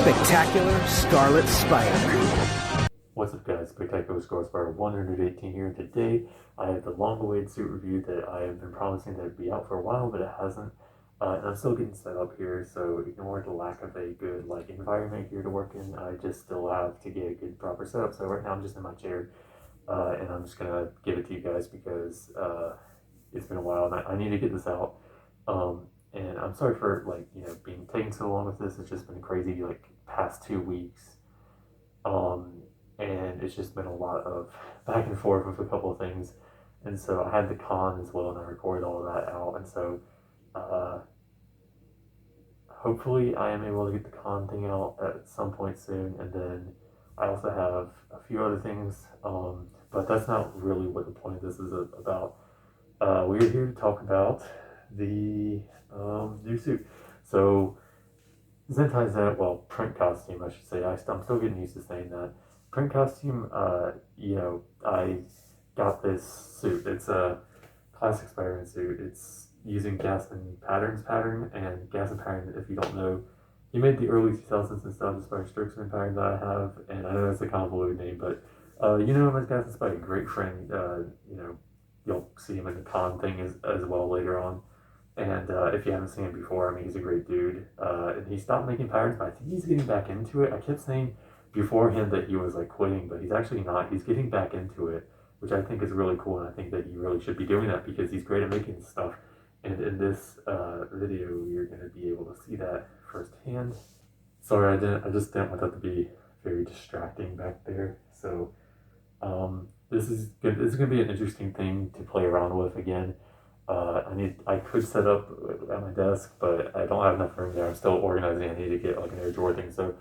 Spectacular Scarlet Spider. What's up guys, Spectacular Scarlet Spider 118 here. Today I have the long-awaited suit review that I have been promising that would be out for a while, but it hasn't. And I'm still getting set up here, so ignore the lack of a good environment here to work in. I just still have to get a good proper setup. So right now I'm just in my chair, and I'm just gonna give it to you guys because it's been a while and I need to get this out. And I'm sorry for being taking so long with this. It's just been crazy past 2 weeks. And it's just been a lot of back and forth with a couple of things. And so I had the con as well, and I recorded all of that out. And so hopefully I am able to get the con thing out at some point soon. And then I also have a few other things, but that's not really what the point of this is about. We're here to talk about the new suit. So Zentai's print costume, I should say. I'm still getting used to saying that. Print costume, I got this suit. It's a classic Spider-Man suit. It's using Gaston pattern, and Gaston pattern, if you don't know, he made the early 2000s and stuff, the Spider-Strokesman pattern that I have, and I know that's a convoluted name, but you know him as Gaston Spidey, great friend. You'll see him in the con thing as well later on. And if you haven't seen him before, I mean, he's a great dude. And he stopped making patterns, but I think he's getting back into it. I kept saying before him that he was quitting, but he's actually not. He's getting back into it, which I think is really cool. And I think that he really should be doing that because he's great at making stuff. And in this video, you're going to be able to see that firsthand. Sorry, I just didn't want that to be very distracting back there. So this is good. This is going to be an interesting thing to play around with again. I could set up at my desk, but I don't have enough room there. I'm still organizing. I need to get an air drawer thing. So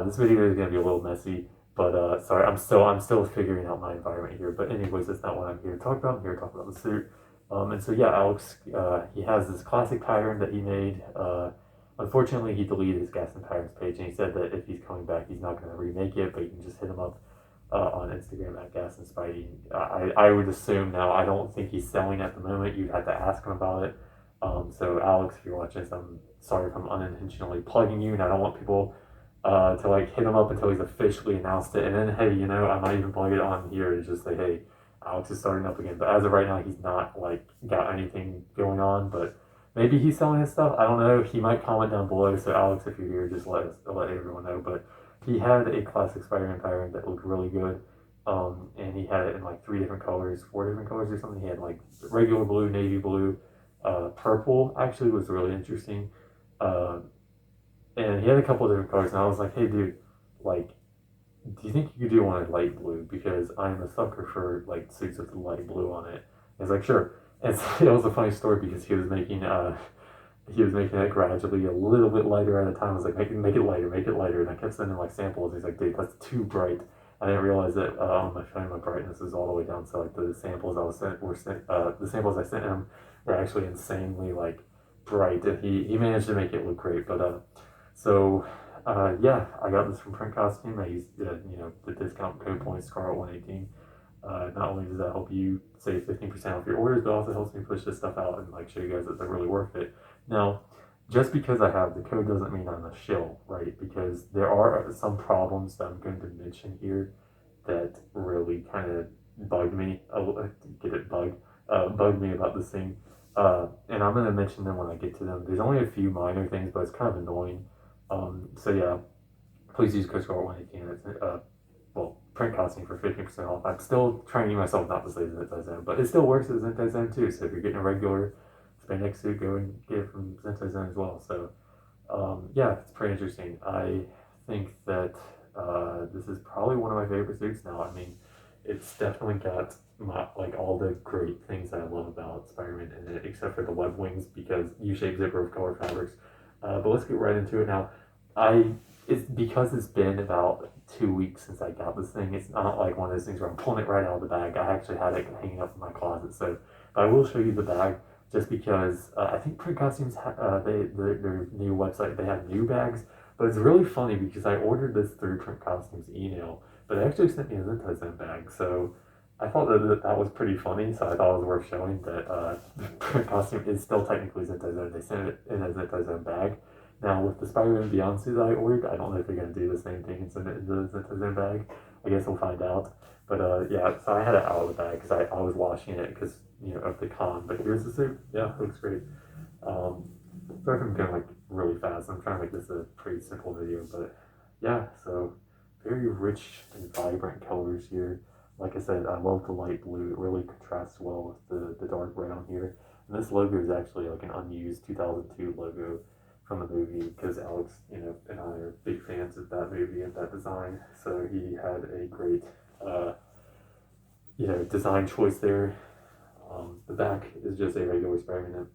this video is gonna be a little messy, but sorry, I'm still figuring out my environment here. But anyways, that's not what I'm here to talk about. I'm here to talk about the suit. And so yeah, Alex, he has this classic pattern that he made. Unfortunately, he deleted his Gaston Patterns page, and he said that if he's coming back, he's not gonna remake it, but you can just hit him up on Instagram at Gaston Spidey. I would assume now, I don't think he's selling at the moment. You'd have to ask him about it. So Alex, if you're watching this, I'm sorry if I'm unintentionally plugging you, and I don't want people to hit him up until he's officially announced it. And then, hey, I might even plug it on here to just say, hey, Alex is starting up again. But as of right now, he's not got anything going on, but maybe he's selling his stuff. I don't know. He might comment down below. So Alex, if you're here, just let everyone know. But he had a classic Spider-Man pattern that looked really good, and he had it in 4 different colors or something. He had regular blue, navy blue, purple actually was really interesting, and he had a couple of different colors. And I was like, hey dude, do you think you could do one in light blue? Because I'm a sucker for suits with light blue on it. He's like, sure. And so, it was a funny story because he was making it gradually a little bit lighter at a time. I was like, make it lighter. And I kept sending samples. He's like, dude, that's too bright. I didn't realize that on my phone, my brightness is all the way down. So the samples the samples I sent him were actually insanely bright. And he managed to make it look great. But yeah, I got this from Print Costume. I used the discount code point Scarlet118. Not only does that help you save 15% off your orders, but also helps me push this stuff out and show you guys that they're really worth it. Now, just because I have the code doesn't mean I'm a shill, right? Because there are some problems that I'm going to mention here that really kind of bugged me. Bugged me about this thing. And I'm going to mention them when I get to them. There's only a few minor things, but it's kind of annoying. So yeah, please use code Scarlet118. Print costume for 15% off. I'm still training myself not to say Zentai Zone, but it still works as Zentai Zone too. So if you're getting a regular spandex suit, go and get it from Zentai Zone as well. So yeah, it's pretty interesting. I think that this is probably one of my favorite suits now. I mean, it's definitely got all the great things that I love about Spider-Man in it, except for the web wings because U-shaped zipper of color fabrics. But let's get right into it now. It's because it's been about 2 weeks since I got this thing. It's not one of those things where I'm pulling it right out of the bag. I actually had it hanging up in my closet. So, but I will show you the bag just because I think Print Costumes, their new website, they have new bags. But it's really funny because I ordered this through Print Costumes email, but they actually sent me a Zentai Zone bag. So I thought that was pretty funny. So I thought it was worth showing that Print Costume is still technically Zentai Zone. They sent it in a Zentai Zone bag. Now, with the Spider-Man Beyond suit that I ordered, I don't know if they're going to do the same thing and send it into the Zen bag. I guess we'll find out. But yeah, so I had it out of the bag because I was washing it because, of the con. But here's the suit. Yeah, it looks great. Sorry if I'm going like really fast. I'm trying to make this a pretty simple video. But yeah, so very rich and vibrant colors here. Like I said, I love the light blue. It really contrasts well with the dark brown here. And this logo is actually like an unused 2002 logo from the movie because Alex, and I are big fans of that movie and that design. So he had a great, design choice there. The back is just a regular Spider-Man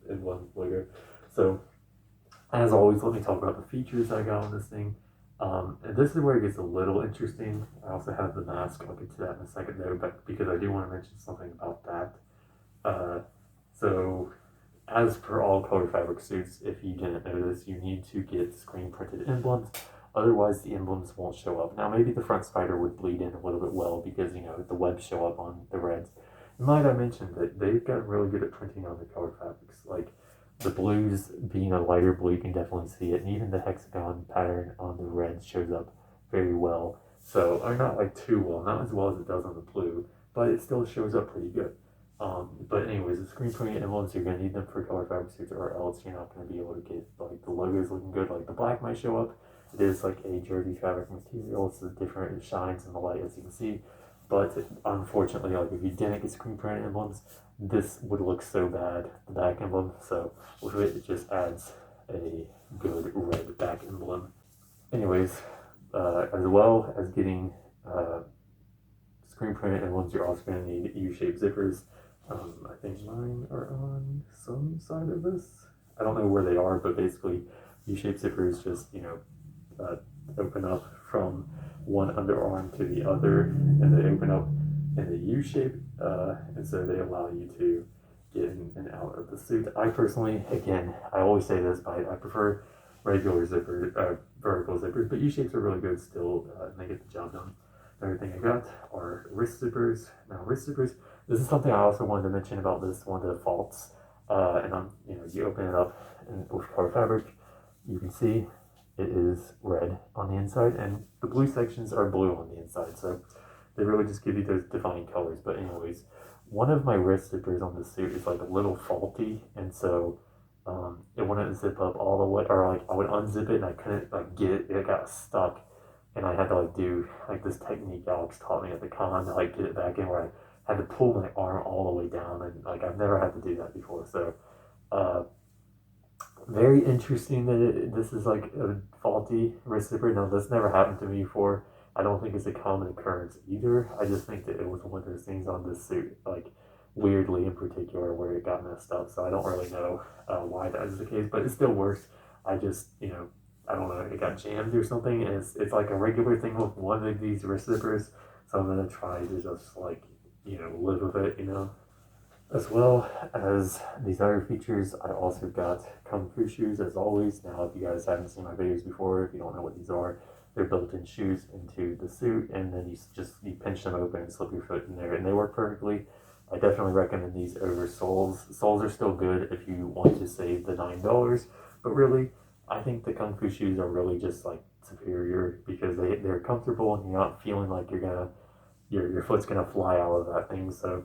emblem logo. So, as always, let me talk about the features I got on this thing. And this is where it gets a little interesting. I also have the mask. I'll get to that in a second, though, but because I do want to mention something about that. So, as per all color fabric suits, if you didn't know this, you need to get screen printed emblems. Otherwise, the emblems won't show up. Now, maybe the front spider would bleed in a little bit well because, the webs show up on the reds. Might I mention that they've gotten really good at printing on the color fabrics. Like, the blues being a lighter blue, you can definitely see it. And even the hexagon pattern on the red shows up very well. So, or not like too well, not as well as it does on the blue, but it still shows up pretty good. But anyways, the screen printing emblems, you're going to need them for color fabric suits or else you're not going to be able to get like the logos looking good. Like the black might show up. It is like a jersey fabric material. It's different. It shines in the light as you can see. But unfortunately, like if you didn't get screen printed emblems, this would look so bad, the back emblem. So with it just adds a good red back emblem. Anyways, as well as getting screen printed emblems, you're also going to need U-shaped zippers. I think mine are on some side of this. I don't know where they are, but basically U-shaped zippers just, open up from one underarm to the other, and they open up in a U shape, and so they allow you to get in and out of the suit. I personally, again, I always say this, but I prefer regular zippers, vertical zippers, but U shapes are really good still, and they get the job done. Another thing I got are wrist zippers. Now, wrist zippers, this is something I also wanted to mention about this, one of the faults, and you open it up and with color fabric, you can see it is red on the inside, and the blue sections are blue on the inside, so they really just give you those defining colors. But anyways, one of my wrist zippers on the suit is like a little faulty, and so it wouldn't zip up all the way, or like I would unzip it and I couldn't like get it, it got stuck, and I had to like do like this technique Alex taught me at the con to like get it back in, where I had to pull my arm all the way down, and like I've never had to do that before. So very interesting that this is like a faulty wrist zipper. Now, this never happened to me before. I don't think it's a common occurrence either. I just think that it was one of those things on this suit, like weirdly in particular, where it got messed up. So I don't really know why that is the case, but it still works. I just, I don't know, it got jammed or something. And it's like a regular thing with one of these wrist zippers. So I'm going to try to just like, live with it, As well as these other features, I also got Kung Fu shoes as always. Now, if you guys haven't seen my videos before, if you don't know what these are, they're built-in shoes into the suit, and then you pinch them open and slip your foot in there, and they work perfectly. I definitely recommend these over soles. Soles are still good if you want to save the $9, but really, I think the Kung Fu shoes are really just like superior because they're comfortable and you're not feeling like your foot's gonna fly out of that thing. So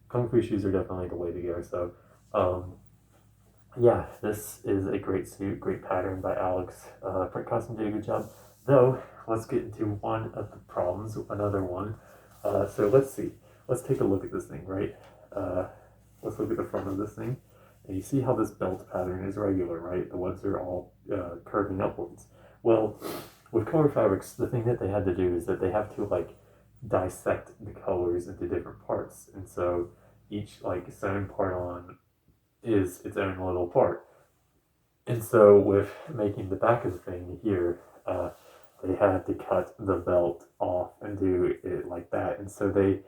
Kung Fu shoes are definitely the way to go. So, yeah, this is a great suit, great pattern by Alex. Print Custom did a good job. Though, let's get into one of the problems, another one. So let's see. Let's take a look at this thing, right? Let's look at the front of this thing. And you see how this belt pattern is regular, right? The webs are all curving upwards. Well, with color fabrics, the thing that they had to do is that they have to like dissect the colors into different parts. And so each like sewn part on is its own little part. And so with making the back of the thing here, they had to cut the belt off and do it like that. And so they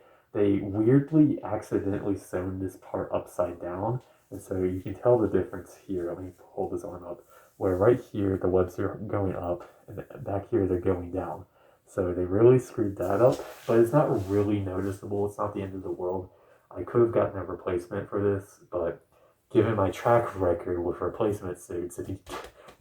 weirdly accidentally sewn this part upside down. And so you can tell the difference here. Let me hold this arm up. Where right here the webs are going up, and back here they're going down. So they really screwed that up, but it's not really noticeable. It's not the end of the world. I could have gotten a replacement for this, but given my track record with replacement suits, if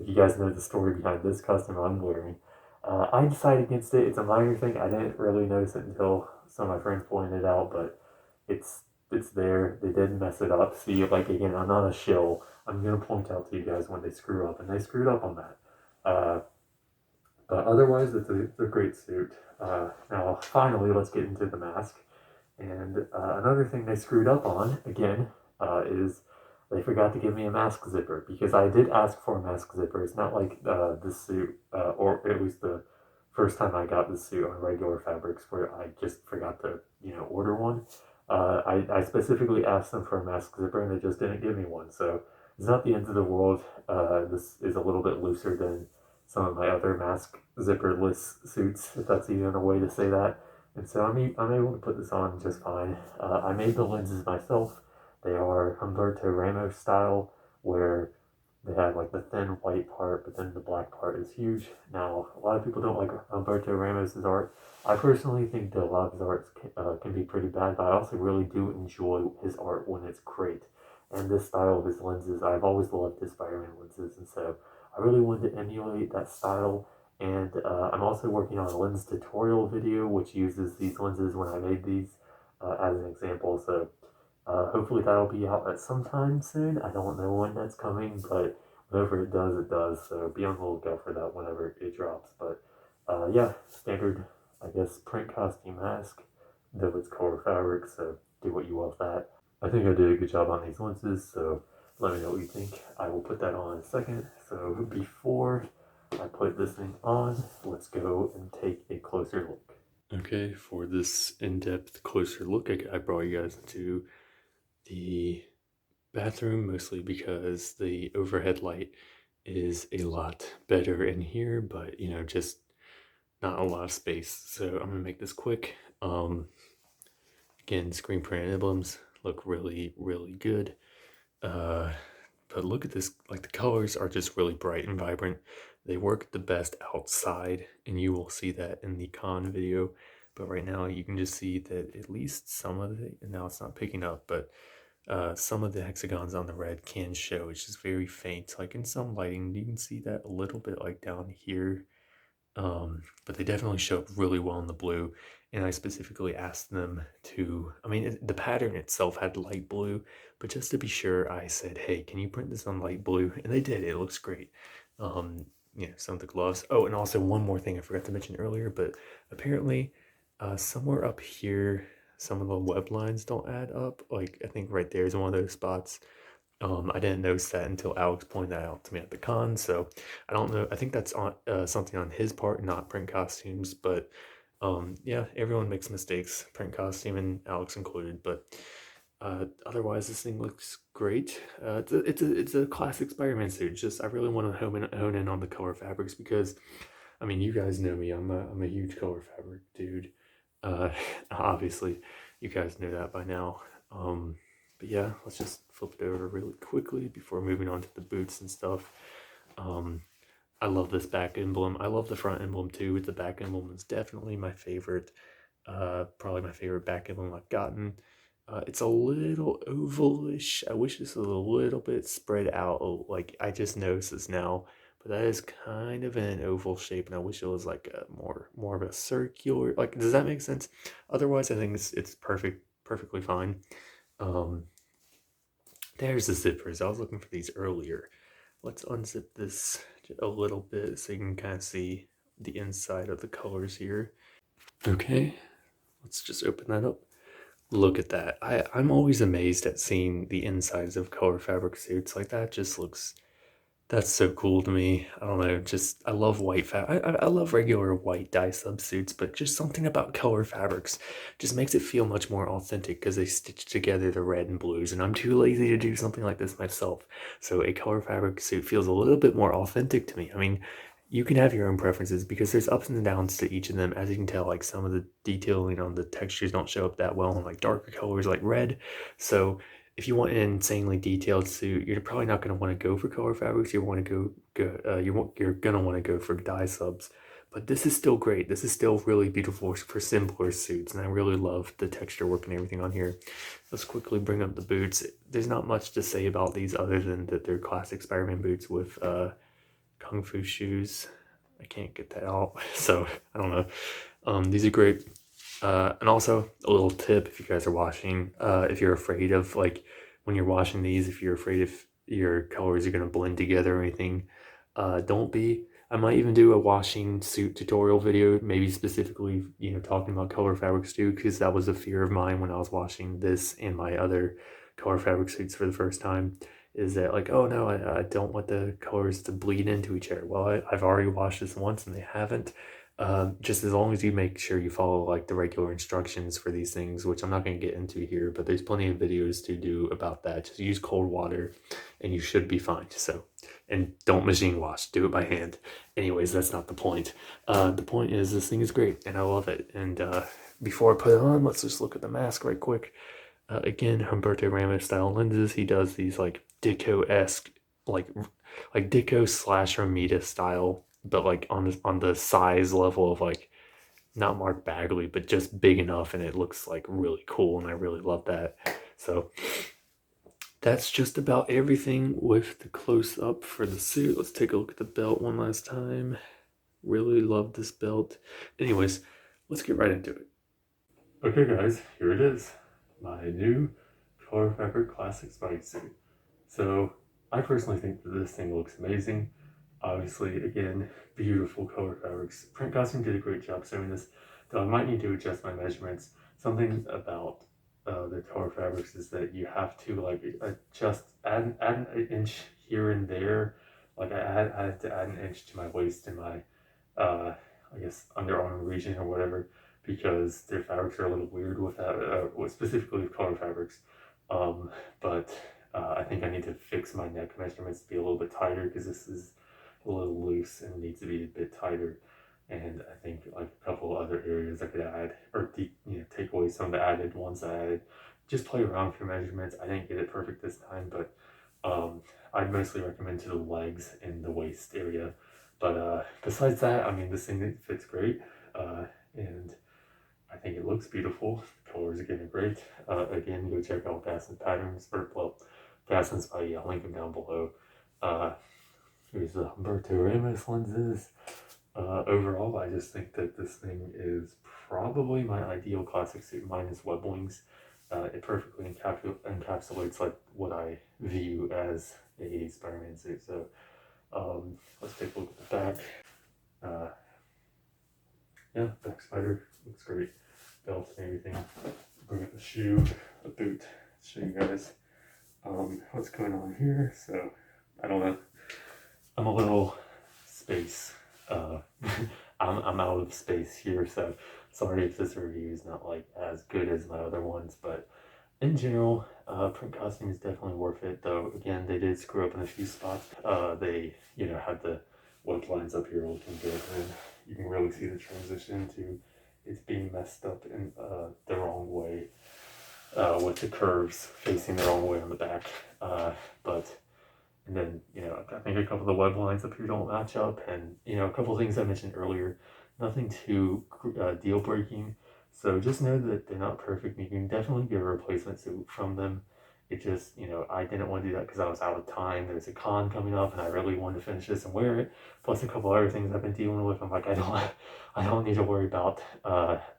if you guys know the story behind this costume I'm wearing. I decided against it. It's a minor thing. I didn't really notice it until some of my friends pointed it out, but it's it's there. They didn't mess it up. See, like again, I'm not a shill. I'm gonna point out to you guys when they screw up, and they screwed up on that. But otherwise, it's a great suit. Now, finally, let's get into the mask. And another thing they screwed up on, again, is they forgot to give me a mask zipper because I did ask for a mask zipper. It's not like this suit, or it was the first time I got this suit on regular fabrics where I just forgot to, order one. I specifically asked them for a mask zipper and they just didn't give me one. So it's not the end of the world. This is a little bit looser than some of my other mask zipperless suits, if that's even a way to say that. And so I'm able to put this on just fine. I made the lenses myself. They are Humberto Ramos style, where they have like the thin white part, but then the black part is huge. Now, a lot of people don't like Humberto Ramos's art. I personally think that a lot of his art can be pretty bad, but I also really do enjoy his art when it's great. And this style of his lenses, I've always loved his Spider-Man lenses, and so I really wanted to emulate that style. And I'm also working on a lens tutorial video, which uses these lenses when I made these as an example. So hopefully that'll be out at some time soon. I don't know when that's coming, but whenever it does, it does. So be on the lookout for that whenever it drops. But yeah, standard, I guess, print costume mask, though it's color fabric, so do what you will with that. I think I did a good job on these lenses, so let me know what you think. I will put that on in a second. So before I put this thing on, let's go and take a closer look. Okay, for this in-depth closer look, I brought you guys into the bathroom, mostly because the overhead light is a lot better in here, but just not a lot of space. So I'm gonna make this quick. Again, screen print emblems look really, really good. But look at this, like the colors are just really bright and vibrant. They work the best outside, and you will see that in the con video. But right now you can just see that at least some of the, and now it's not picking up, but some of the hexagons on the red can show. It's just very faint. Like in some lighting, you can see that a little bit like down here. But they definitely show up really well in the blue. And I specifically asked them to, the pattern itself had light blue, but just to be sure, I said, hey, can you print this on light blue? And they did. It looks great. Some of the gloves. Oh, and also one more thing I forgot to mention earlier, but apparently somewhere up here, some of the web lines don't add up. Like I think right there is one of those spots. I didn't notice that until Alex pointed that out to me at the con. So I don't know. I think that's on something on his part, not print costumes. But yeah, everyone makes mistakes, print costume and Alex included. But otherwise, this thing looks great. It's a classic Spider-Man suit. Just I really want to hone in on the color fabrics because, you guys know me. I'm a huge color fabric dude. Obviously, you guys know that by now. But yeah, let's just flip it over really quickly before moving on to the boots and stuff. I love this back emblem. I love the front emblem too. The back emblem is definitely my favorite. Probably my favorite back emblem I've gotten. It's a little ovalish. I wish this was a little bit spread out. Like I just noticed this now, but that is kind of an oval shape, and I wish it was like a more of a circular. Like, does that make sense? Otherwise, I think it's perfectly fine. There's the zippers. I was looking for these earlier. Let's unzip this a little bit so you can kind of see the inside of the colors here. Okay, let's just open that up. Look at that. I'm always amazed at seeing the insides of color fabric suits. Like that just looks, that's so cool to me. I don't know, just I love white I love regular white dye subsuits, but just something about color fabrics just makes it feel much more authentic because they stitch together the red and blues, and I'm too lazy to do something like this myself. So a color fabric suit feels a little bit more authentic to me. You can have your own preferences because there's ups and downs to each of them. As you can tell, like some of the detailing on the textures don't show up that well in like darker colors like red. So if you want an insanely detailed suit, you're probably not going to want to go for color fabrics. You want to you're going to want to go for dye subs. But this is still great. This is still really beautiful for simpler suits, and I really love the texture work and everything on here. Let's quickly bring up the boots. There's not much to say about these other than that they're classic Spider-Man boots with Kung Fu shoes. I can't get that out, so I don't know. These are great. And also a little tip if you guys are washing, if you're afraid of like when you're washing these, if you're afraid if your colors are gonna blend together or anything, don't be. I might even do a washing suit tutorial video, maybe specifically, talking about color fabrics too, because that was a fear of mine when I was washing this and my other color fabric suits for the first time. Is that like, oh no, I don't want the colors to bleed into each other. Well, I've already washed this once and they haven't. Just as long as you make sure you follow like the regular instructions for these things, which I'm not going to get into here, but there's plenty of videos to do about that. Just use cold water and you should be fine. So, and don't machine wash, do it by hand. Anyways, that's not the point. The point is this thing is great and I love it. And before I put it on, let's just look at the mask right quick. Again, Humberto Ramos style lenses. He does these like Ditko-esque, like Ditko / Romita style, but like on the size level of like not Mark Bagley, but just big enough, and it looks like really cool, and I really love that. So that's just about everything with the close up for the suit. Let's take a look at the belt one last time. Really love this belt. Anyways, let's get right into it. Okay guys, here it is. My new color fabric classic Spidey suit. So I personally think that this thing looks amazing. Obviously, again, beautiful color fabrics. Print costume did a great job showing this, though I might need to adjust my measurements. Something about the color fabrics is that you have to like adjust, add an inch here and there. Like I had to add an inch to my waist and my, I guess, underarm region or whatever, because their fabrics are a little weird with that, specifically with color fabrics. But I think I need to fix my neck measurements to be a little bit tighter, because this is a little loose and needs to be a bit tighter. And I think like a couple other areas I could add, or take away some of the added ones I added. Just play around with your measurements. I didn't get it perfect this time, but I'd mostly recommend to the legs and the waist area. But besides that, I mean, this thing fits great, and I think it looks beautiful. The colors again are great. Again, go check out Gaston Patterns, or well, Gaston Spidey. I'll link them down below. Here's the Humberto Ramos lenses. Overall, I just think that this thing is probably my ideal classic suit, minus web wings. It perfectly encapsulates like what I view as a Spider-Man suit. So let's take a look at the back. Yeah, back spider looks great. Belt and everything. Bring up the shoe, a boot. Show you guys what's going on here. So I don't know. I'm a little space. I'm out of space here, so sorry if this review is not like as good as my other ones, but in general, print costume is definitely worth it. Though again, they did screw up in a few spots. They had the web lines up here looking good, and you can really see the transition to it's being messed up in the wrong way, with the curves facing the wrong way on the back. And then, I think a couple of the web lines up here don't match up, and, a couple of things I mentioned earlier, nothing too deal breaking. So just know that they're not perfect. You can definitely get a replacement suit from them. It just, I didn't want to do that because I was out of time. There's a con coming up and I really wanted to finish this and wear it. Plus a couple other things I've been dealing with. I'm like, I don't need to worry about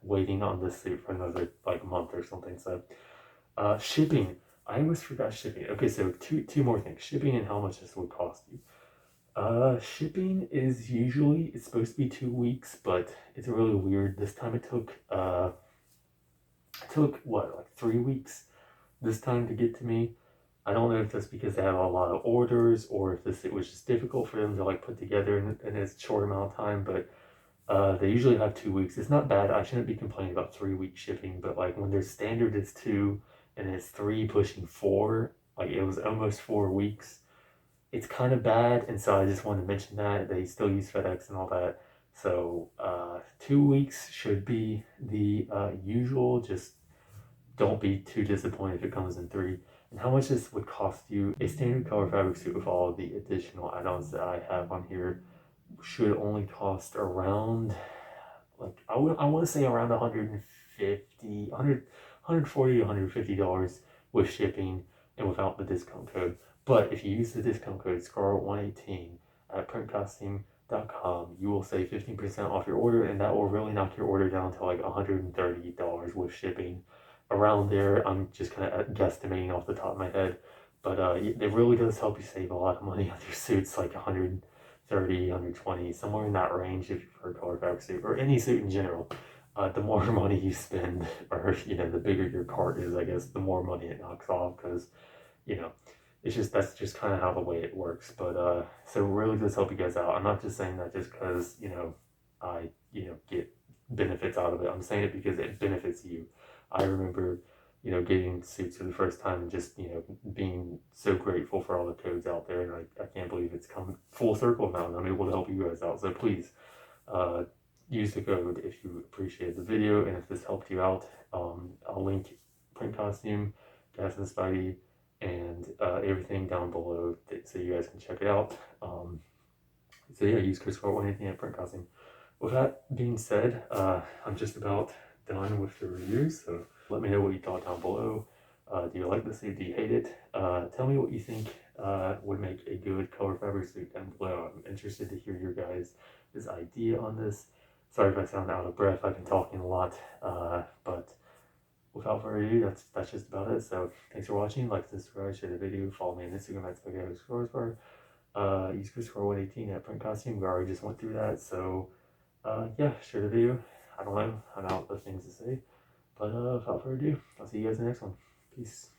waiting on this suit for another like month or something. So shipping. I almost forgot shipping. Okay, so two more things. Shipping and how much this would cost you. Shipping is usually, it's supposed to be 2 weeks, but it's really weird. This time it took what, like 3 weeks this time to get to me. I don't know if that's because they have a lot of orders, or if it was just difficult for them to like put together in a short amount of time, but they usually have 2 weeks. It's not bad. I shouldn't be complaining about 3 week shipping, but like when their standard is 2 and it's 3 pushing 4, like it was almost 4 weeks, it's kind of bad. And so I just wanted to mention that they still use FedEx and all that. So 2 weeks should be the usual. Just don't be too disappointed if it comes in 3. And how much this would cost you? A standard color fabric suit with all of the additional add-ons that I have on here should only cost around, like, I want to say around $140 to $150 with shipping and without the discount code. But if you use the discount code SCARLET118, at printcostume.com. You will save 15% off your order, and that will really knock your order down to like $130 with shipping. Around there, I'm just kind of guesstimating off the top of my head, but it really does help you save a lot of money on your suits, like 130, 120, somewhere in that range if you're a color fabric suit, or any suit in general. The more money you spend, or the bigger your cart is, I guess, the more money it knocks off, because you know, that's just kind of how the way it works. But so it really does help you guys out. I'm not just saying that just because I get benefits out of it. I'm saying it because it benefits you. I remember getting suits for the first time and just being so grateful for all the codes out there, and I can't believe it's come full circle now, and I'm able to help you guys out. So please use the code if you appreciate the video, and if this helped you out. I'll link Print Costume, Gaston Spidey, and everything down below so you guys can check it out. So yeah, use code SCORE118 at Print Costume. With that being said, I'm just about done with the review, so let me know what you thought down below. Do you like the suit? Do you hate it? Tell me what you think would make a good color fabric suit down below. I'm interested to hear your guys' idea on this. Sorry if I sound out of breath. I've been talking a lot, but without further ado, that's just about it. So thanks for watching. Like, subscribe, share the video, follow me on Instagram at spaghetti_score. Use code SCORE118 at Print Costume. We already just went through that. So yeah, share the video. I don't know. I'm out of things to say. But without further ado, I'll see you guys in the next one. Peace.